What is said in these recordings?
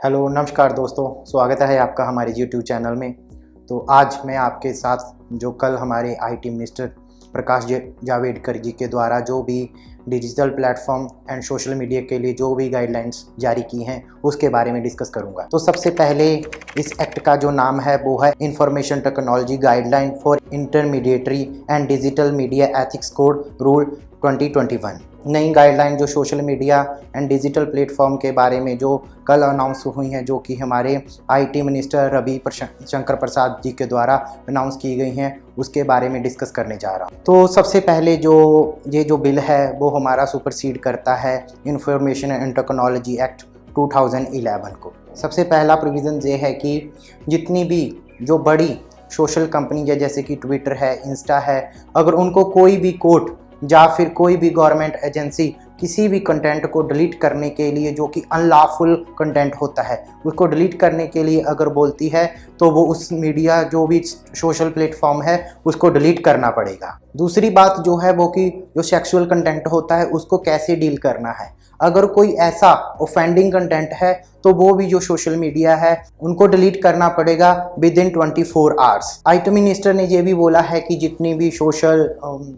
Hello नमस्कार दोस्तों, स्वागत है आपका हमारे YouTube चैनल में। तो आज मैं आपके साथ जो कल हमारे आईटी मिनिस्टर प्रकाश जावड़ेकर जी के द्वारा जो भी digital platform and social media के लिए जो भी गाइडलाइंस जारी की हैं उसके बारे में डिस्कस करूंगा। तो सबसे पहले इस एक्ट का जो नाम है वो है information technology guideline for intermediary and digital media ethics code rule 2021। नई गाइडलाइन जो social media and digital platform के बारे में जो कल अनाउंस हुई हैं, जो कि हमारे आईटी मिनिस्टर रवि शंकर प्रसाद जी के द्वारा अनाउंस की गई हैं, उसके बारे में डिस्कस करने जा रहा हूँ। तो सबसे पहले जो बिल है वो हमारा सुपरसीड करता है इंफॉर्मेशन एंड टेक्नोलॉजी एक्ट 2011 को। सबसे पहला प्रोविज़न ये है कि जितनी भी जो बड़ी सोशल कंपनी है जैसे कि ट्विटर है, इंस्टा है, अगर उनको कोई भी कोर्ट या फिर कोई भी गवर्नमेंट एजेंसी किसी भी कंटेंट को डिलीट करने के लिए जो कि अनलॉफुल कंटेंट होता है उसको डिलीट करने के लिए अगर बोलती है तो वो उस मीडिया जो भी सोशल प्लेटफॉर्म है उसको डिलीट करना पड़ेगा। दूसरी बात जो है वो कि जो सेक्सुअल कंटेंट होता है उसको कैसे डील करना है। अगर कोई ऐसा ऑफेंडिंग कंटेंट है तो वो भी जो सोशल मीडिया है उनको डिलीट करना पड़ेगा with in 24 hours. IT minister ने ये भी बोला है कि जितनी भी सोशल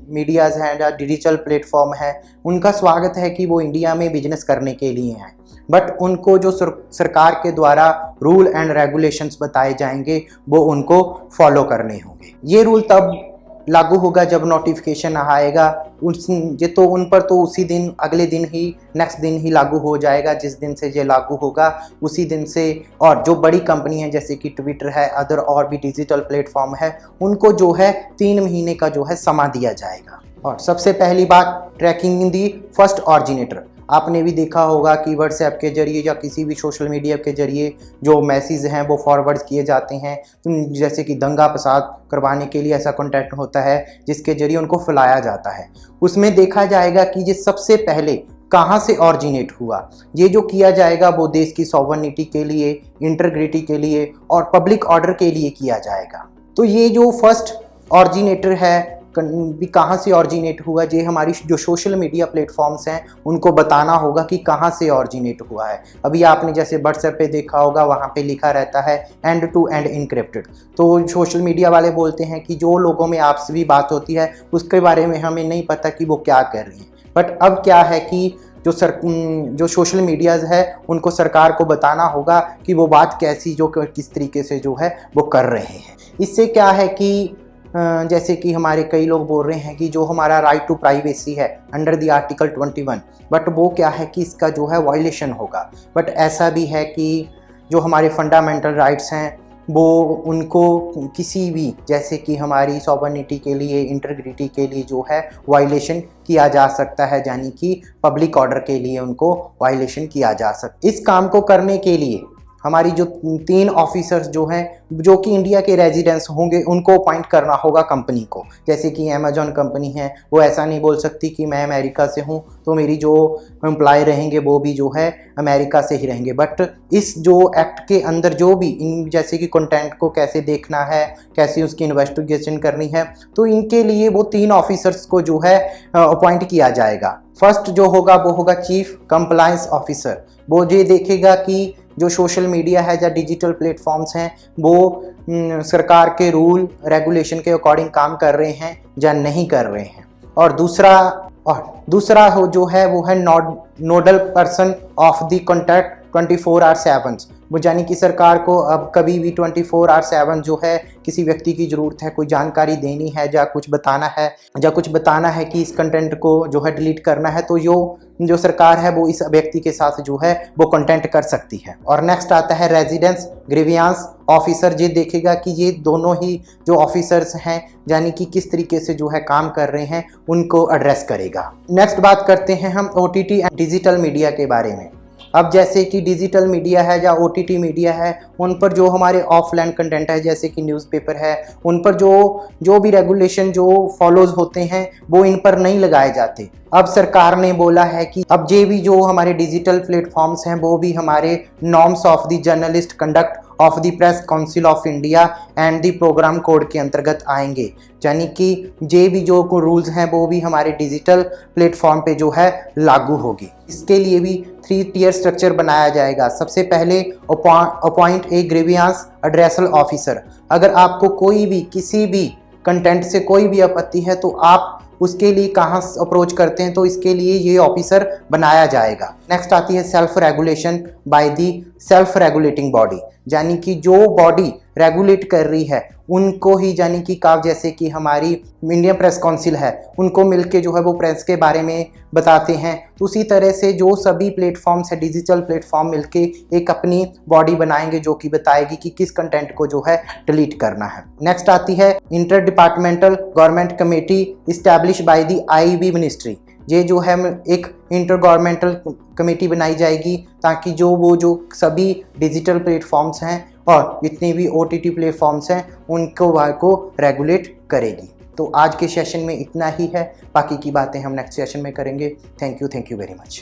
मीडियाज हैं या डिजिटल प्लेटफॉर्म है उनका स्वागत है कि वो इंडिया में बिजनेस करने के लिए हैं, बट उनको जो सरकार के द्वारा रूल एंड रेगुलेशंस बताए जाएंगे वो उनको फॉलो करने होंगे। ये रूल तब लागू होगा जब नोटिफिकेशन आएगा उन पर तो उसी दिन अगले दिन ही नेक्स्ट दिन ही लागू हो जाएगा। जिस दिन से ये लागू होगा उसी दिन से, और जो बड़ी कंपनी है जैसे कि ट्विटर है, अदर और भी डिजिटल प्लेटफॉर्म है, उनको जो है 3 महीने का जो है समा दिया जाएगा। और सबसे पहली बात, ट्रैकिंग दी फर्स्ट ऑरिजिनेटर। आपने भी देखा होगा कि व्हाट्सएप के जरिए या किसी भी सोशल मीडिया के जरिए जो मैसेज हैं वो फॉरवर्ड किए जाते हैं, जैसे कि दंगा फसाद करवाने के लिए ऐसा कंटेंट होता है जिसके जरिए उनको फैलाया जाता है। उसमें देखा जाएगा कि ये सबसे पहले कहाँ से ऑरिजिनेट हुआ। ये जो किया जाएगा वो देश की सॉवरेनिटी के लिए, इंटीग्रिटी के लिए और पब्लिक ऑर्डर के लिए किया जाएगा। तो ये जो फर्स्ट ऑरिजिनेटर है भी कहाँ से ऑरिजिनेट हुआ, ये हमारी जो सोशल मीडिया प्लेटफॉर्म्स हैं उनको बताना होगा कि कहाँ से ऑरिजिनेट हुआ है। अभी आपने जैसे व्हाट्सएप पे देखा होगा, वहाँ पे लिखा रहता है एंड टू एंड इनक्रिप्टेड। तो सोशल मीडिया वाले बोलते हैं कि जो लोगों में आपसे भी बात होती है उसके बारे में हमें नहीं पता कि वो क्या कर रही हैं। बट अब क्या है कि जो सोशल मीडियाज है उनको सरकार को बताना होगा कि वो बात कैसी किस तरीके से जो है वो कर रहे हैं। इससे क्या है कि जैसे कि हमारे कई लोग बोल रहे हैं कि जो हमारा राइट टू प्राइवेसी है अंडर द आर्टिकल 21, बट वो क्या है कि इसका जो है वायलेशन होगा। बट ऐसा भी है कि जो हमारे फंडामेंटल राइट्स हैं वो उनको किसी भी, जैसे कि हमारी सॉवरेनिटी के लिए, इंटीग्रिटी के लिए जो है वायलेशन किया जा सकता है, यानी कि पब्लिक ऑर्डर के लिए उनको वायलेशन किया जा सकता है। इस काम को करने के लिए हमारी जो 3 ऑफिसर्स जो हैं जो कि इंडिया के रेजिडेंट्स होंगे उनको अपॉइंट करना होगा कंपनी को। जैसे कि अमेजॉन कंपनी है, वो ऐसा नहीं बोल सकती कि मैं अमेरिका से हूँ तो मेरी जो एम्प्लॉय रहेंगे वो भी जो है अमेरिका से ही रहेंगे। बट इस जो एक्ट के अंदर जो भी जैसे कि कंटेंट को कैसे देखना है, कैसे उसकी इन्वेस्टिगेशन करनी है, तो इनके लिए वो 3 ऑफिसर्स को जो है अपॉइंट किया जाएगा। फर्स्ट जो होगा वो होगा चीफ कंप्लायंस ऑफिसर। वो ये देखेगा कि जो सोशल मीडिया है या डिजिटल प्लेटफॉर्म्स हैं वो सरकार के रूल रेगुलेशन के अकॉर्डिंग काम कर रहे हैं या नहीं कर रहे हैं। और दूसरा हो जो है वो है nodal person of the contact 24/7। वो यानी कि सरकार को अब कभी भी 24/7 जो है किसी व्यक्ति की ज़रूरत है, कोई जानकारी देनी है या कुछ बताना है कि इस कंटेंट को जो है डिलीट करना है, तो जो सरकार है वो इस व्यक्ति के साथ जो है वो कंटेंट कर सकती है। और नेक्स्ट आता है रेजिडेंस ग्रीवियंस ऑफिसर। ये देखेगा कि ये दोनों ही जो ऑफिसर्स हैं यानी कि किस तरीके से जो है काम कर रहे हैं उनको एड्रेस करेगा। नेक्स्ट बात करते हैं हम OTT एंड डिजिटल मीडिया के बारे में। अब जैसे कि डिजिटल मीडिया है या OTT मीडिया है, उन पर जो हमारे ऑफलाइन कंटेंट है जैसे कि न्यूज़पेपर है, उन पर जो भी रेगुलेशन जो फॉलोज होते हैं वो इन पर नहीं लगाए जाते। अब सरकार ने बोला है कि अब ये भी जो हमारे डिजिटल प्लेटफॉर्म्स हैं वो भी हमारे norms of the journalist conduct of the press council of India and the program code के अंतर्गत आएंगे। यानी कि ये भी जो रूल्स हैं वो भी हमारे डिजिटल प्लेटफॉर्म पे जो है लागू होगी। इसके लिए भी 3 टियर स्ट्रक्चर बनाया जाएगा। सबसे पहले अपॉइंट ए ग्रीवियंस एड्रेसल ऑफिसर। अगर आपको कोई भी किसी भी कंटेंट से कोई भी आपत्ति है तो आप उसके लिए कहाँ अप्रोच करते हैं, तो इसके लिए ये ऑफिसर बनाया जाएगा। नेक्स्ट आती है self regulation by the self regulating body, यानी कि जो बॉडी रेगुलेट कर रही है उनको ही, यानी कि जैसे कि हमारी इंडियन प्रेस काउंसिल है, उनको मिलके जो है वो प्रेस के बारे में बताते हैं। तो उसी तरह से जो सभी प्लेटफॉर्म्स है, डिजिटल प्लेटफॉर्म मिलके एक अपनी बॉडी बनाएंगे जो कि बताएगी कि किस कंटेंट को जो है डिलीट करना है। नेक्स्ट आती है inter departmental government committee establish by the IB ministry. ये जो है एक इंटर गवर्नमेंटल कमेटी बनाई जाएगी ताकि जो सभी डिजिटल प्लेटफॉर्म्स हैं और जितने भी OTT प्लेटफॉर्म्स हैं उनको रेगुलेट करेगी। तो आज के सेशन में इतना ही है, बाकी की बातें हम नेक्स्ट सेशन में करेंगे। Thank you very much.